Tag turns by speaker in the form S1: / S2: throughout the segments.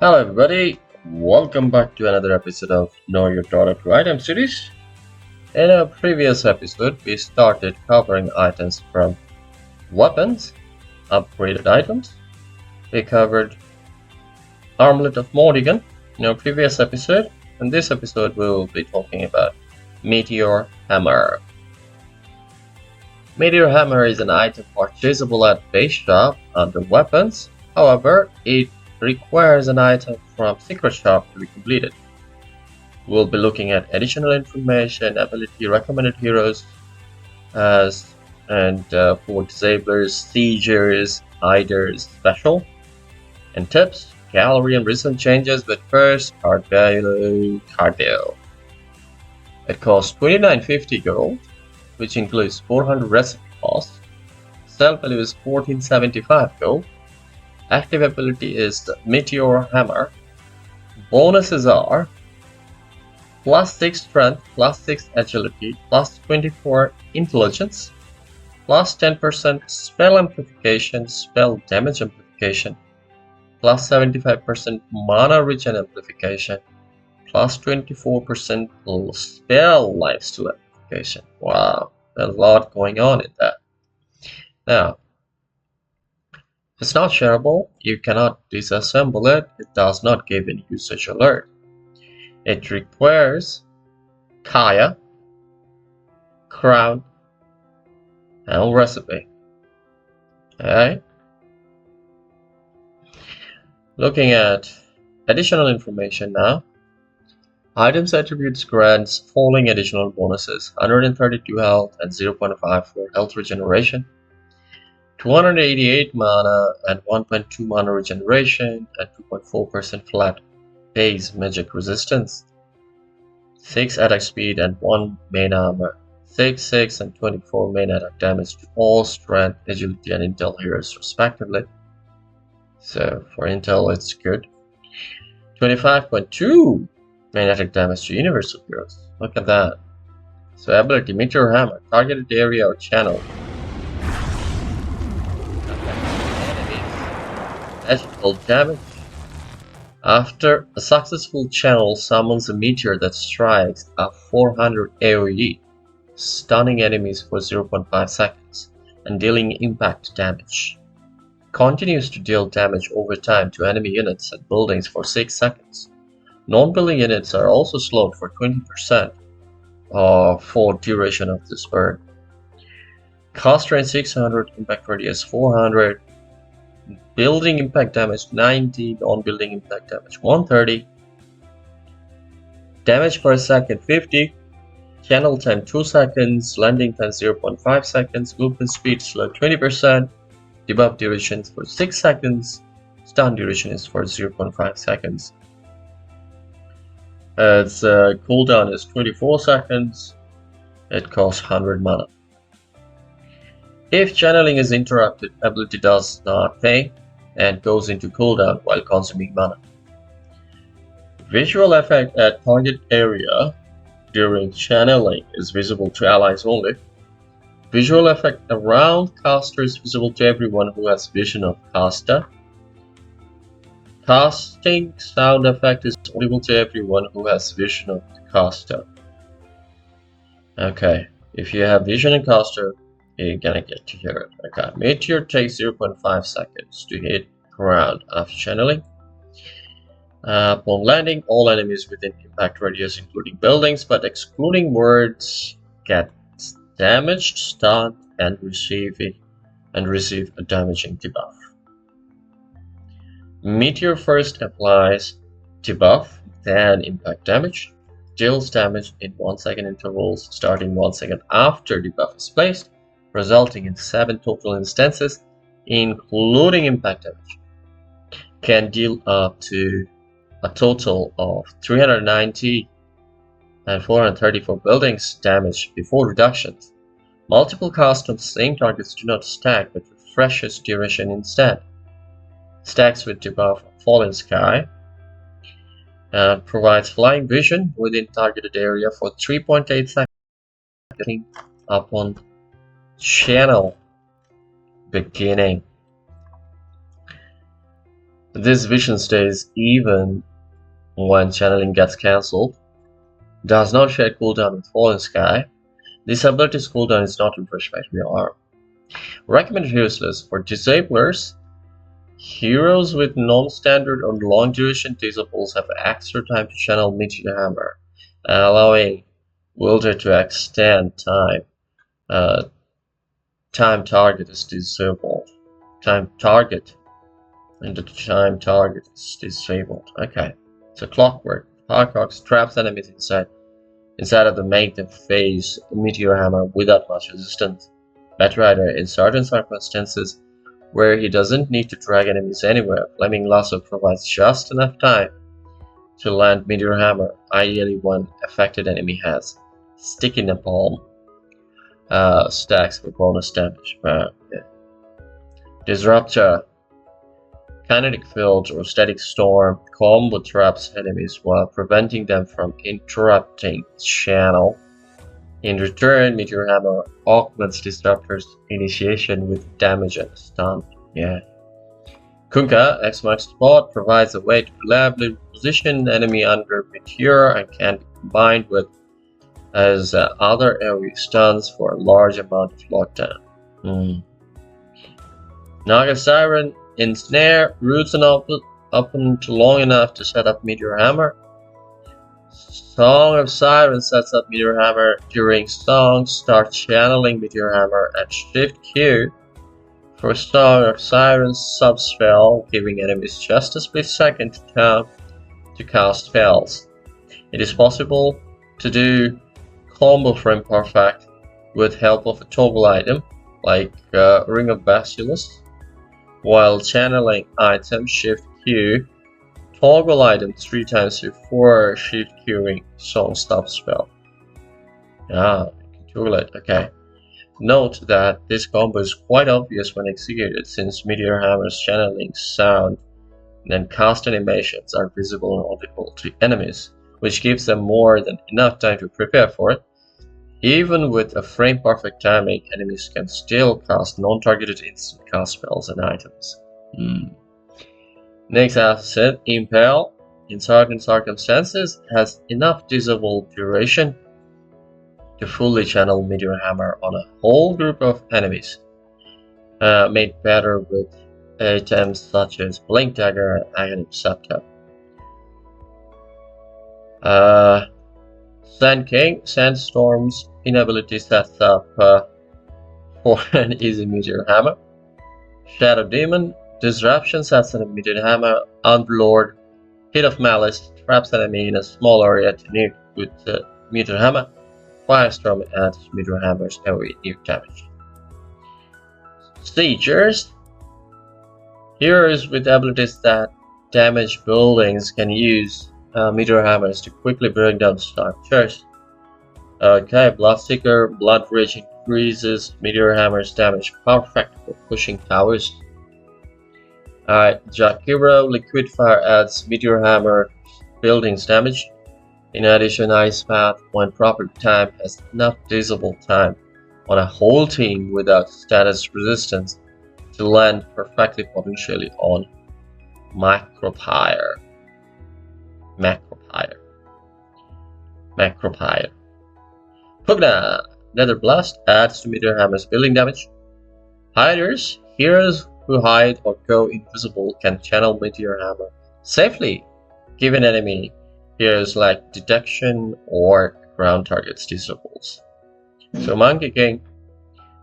S1: Hello everybody, welcome back to another episode of Know Your Product Item series. In a previous episode, we started covering items from weapons, upgraded items. We covered Armlet of Morrigan in our previous episode. In this episode, we will be talking about Meteor Hammer. Meteor Hammer is an item purchasable at base shop under weapons. However, it requires an item from secret shop to be completed. We'll be looking at additional information, ability, recommended heroes, and for disablers, siegers, hiders, special, and tips, gallery, and recent changes. But first, card value. It costs 2950 gold, which includes 400 recipe costs. Sell value is 1475 gold. Active ability is the Meteor Hammer. Bonuses are plus 6 strength, plus 6 agility, plus 24 intelligence, plus 10% spell amplification, spell damage amplification, plus 75% mana regen amplification, plus 24% spell lifesteal amplification. Wow, there's a lot going on in that. Now, it's not shareable, you cannot disassemble it, it does not give any usage alert. It requires Kaya, Crown, and Recipe. Okay. Looking at additional information now. Items attributes grants following additional bonuses: 132 health and 0.5 for health regeneration, 288 mana and 1.2 mana regeneration, and 2.4% flat base magic resistance, 6 attack speed and 1 main armor, 6 and 24 main attack damage to all strength, agility, and intel heroes respectively. So for intel it's good. 25.2 main attack damage to universal heroes. Look at that. So ability Meteor Hammer, targeted area or channel. Magical damage. After a successful channel summons a meteor that strikes a 400 AoE, stunning enemies for 0.5 seconds and dealing impact damage. Continues to deal damage over time to enemy units and buildings for 6 seconds. Non-building units are also slowed for 20% for duration of this burn. Cast range 600, impact radius 400, building impact damage 90, non-building impact damage 130, damage per second 50, channel time 2 seconds, landing time 0.5 seconds, movement speed slow 20%, debuff duration for 6 seconds, stun duration is for 0.5 seconds. Its cooldown is 24 seconds, it costs 100 mana. If channeling is interrupted, ability does not pay and goes into cooldown while consuming mana. Visual effect at target area during channeling is visible to allies only. Visual effect around caster is visible to everyone who has vision of caster. Casting sound effect is audible to everyone who has vision of the caster. Okay, if you have vision of caster, you're gonna get to hear it. Okay, Meteor takes 0.5 seconds to hit ground after channeling. Upon landing, all enemies within impact radius, including buildings but excluding words, get damaged, stunned, and receive a damaging debuff. Meteor first applies debuff, then impact damage, deals damage in 1 second intervals starting 1 second after debuff is placed, resulting in 7 total instances, including impact damage. Can deal up to a total of 390 and 430 for buildings damage before reductions. Multiple casts on the same targets do not stack but refreshes duration instead. Stacks with debuff Fallen Sky. Provides flying vision within targeted area for 3.8 seconds upon channel beginning. This vision stays even when channeling gets cancelled. Does not share cooldown with Fallen Sky. This ability's cooldown is not refreshed by rearm. Recommended heroes list for disablers. Heroes with non-standard or long-duration disables have extra time to channel Meteor Hammer, allowing wielder to extend time. Time target is disabled. Time target. And the time target is disabled. Okay. So clockwork. Firecrocks traps enemies inside of the make them face Meteor Hammer without much resistance. Batrider, in certain circumstances where he doesn't need to drag enemies anywhere, Flaming Lasso provides just enough time to land Meteor Hammer, ideally when affected enemy has Sticky Napalm stacks for bonus damage. Yeah. Disruptor, Kinetic Field or Static Storm combo traps enemies while preventing them from interrupting channel. In return, Meteor Hammer augments Disruptor's initiation with damage and stun. Yeah. Kunkka, X marks spot, provides a way to reliably position enemy under Meteor and can be combined with as other AoE stuns for a large amount of lockdown. Naga Siren, Ensnare, roots an opponent long enough to set up Meteor Hammer. Song of Siren sets up Meteor Hammer during song, start channeling Meteor Hammer at Shift Q for Song of Siren sub-spell, giving enemies just a split second to cast spells. It is possible to do combo frame perfect with help of a toggle item like Ring of Basilius, while channeling item Shift Q. Toggle item 3 times before Shift Queuing song stop spell. Ah, you can toggle it. Okay. Note that this combo is quite obvious when executed, since Meteor Hammer's channeling sound and cast animations are visible and audible to enemies, which gives them more than enough time to prepare for it. Even with a frame perfect timing, enemies can still cast non-targeted instant cast spells and items. Next asset, Impale, in certain circumstances, has enough disable duration to fully channel Meteor Hammer on a whole group of enemies, made better with items such as Blink Dagger and Aghanim Scepter. Sand King, Sandstorm's inability sets up for an easy Meteor Hammer. Shadow Demon, Disruption sets an Meteor Hammer. Underlord, Hit of Malice, traps enemy in a small area to nuke with Meteor Hammer. Firestorm adds Meteor Hammer's AoE nuke damage. Siegers, heroes with abilities that damage buildings can use Meteor Hammers to quickly break down structures. Okay, Bloodseeker, Blood Rage increases Meteor Hammer's damage, perfect for pushing towers. Alright, Jakiro, Liquid Fire adds Meteor Hammer buildings damage. In addition, Ice Path, when properly timed, has enough disable time on a whole team without status resistance to land perfectly potentially on Macropyre. Pugna, Nether Blast adds to Meteor Hammer's building damage. Hiders, heroes who hide or go invisible can channel Meteor Hammer safely, given enemy heroes like detection or ground targets disables. So Monkey King,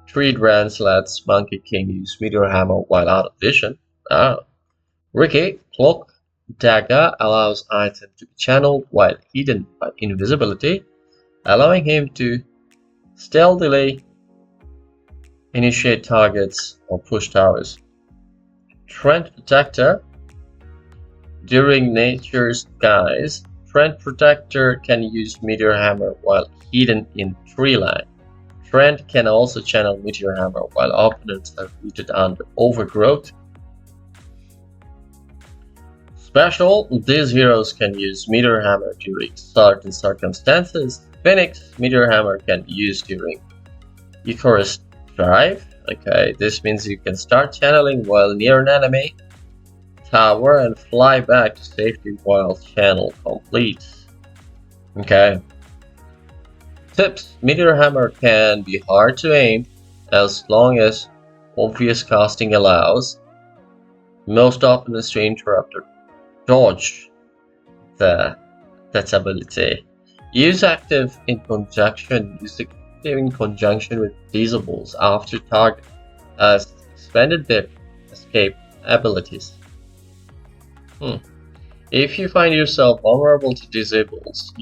S1: Treed Rans lets Monkey King use Meteor Hammer while out of vision. Ricky, Cloak Dagger allows item to be channeled while hidden by invisibility, allowing him to stealthily initiate targets or push towers. Trend Protector, during Nature's Guise, Trend Protector can use Meteor Hammer while hidden in tree line. Trend can also channel Meteor Hammer while opponents are rooted under overgrowth. Special, these heroes can use Meteor Hammer during certain circumstances. Phoenix, Meteor Hammer can be used during Icarus Drive. Okay, this means you can start channeling while near an enemy. tower and fly back to safety while channel completes. Okay. Tips: Meteor Hammer can be hard to aim as long as obvious casting allows. Most often is to interrupt or dodge that ability. Use active in conjunction with disables after target as expanded dip escape abilities. If you find yourself vulnerable to disables,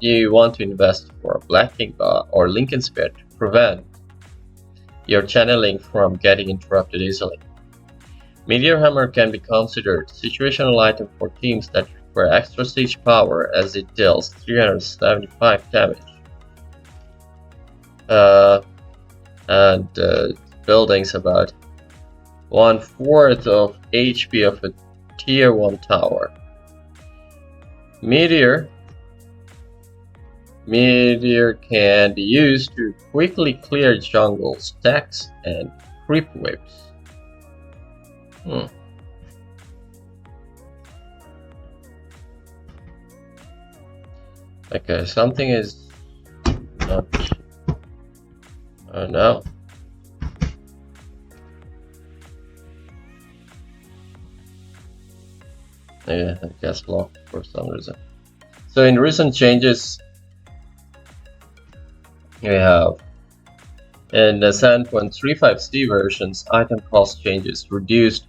S1: you want to invest for a Black King or Lincoln Spear to prevent your channeling from getting interrupted easily. Meteor Hammer can be considered a situational item for teams that require extra siege power as it deals 375 damage. And buildings about 1/4 of HP of a tier 1 tower. Meteor can be used to quickly clear jungle stacks and creep waves. Okay, something is not. Oh no. Yeah, I guess locked for some reason. So in recent changes, we have in the 7.35C versions, item cost changes reduced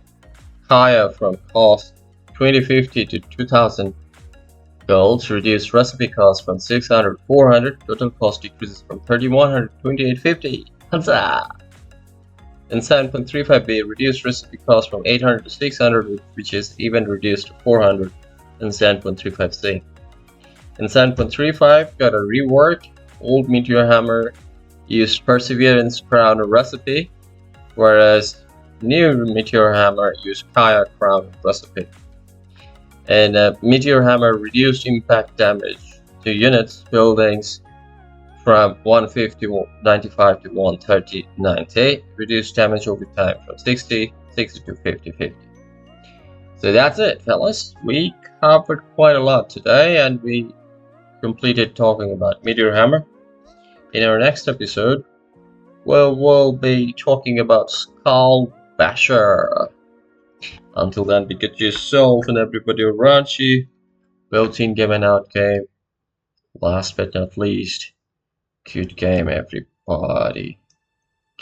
S1: Kaya from cost 2050 to 2000 gold, reduced recipe cost from 600 400, total cost decreases from 3100 to 2850. In 7.35B, reduced recipe cost from 800 to 600, which is even reduced to 400 in 7.35C. In 7.35, got a rework. Old Meteor Hammer used Perseverance Crown recipe, whereas new Meteor Hammer used Kaya Crown recipe. And Meteor Hammer reduced impact damage to units, buildings from 150-95 to 130-90, reduced damage over time from 60 to 50. So that's it, fellas. We covered quite a lot today, and we completed talking about Meteor Hammer. In our next episode, we'll be talking about Skull Basher. Until then, be good to yourself and everybody around you. Well, team game and out game. Last but not least, good game, everybody.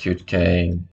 S1: Good game.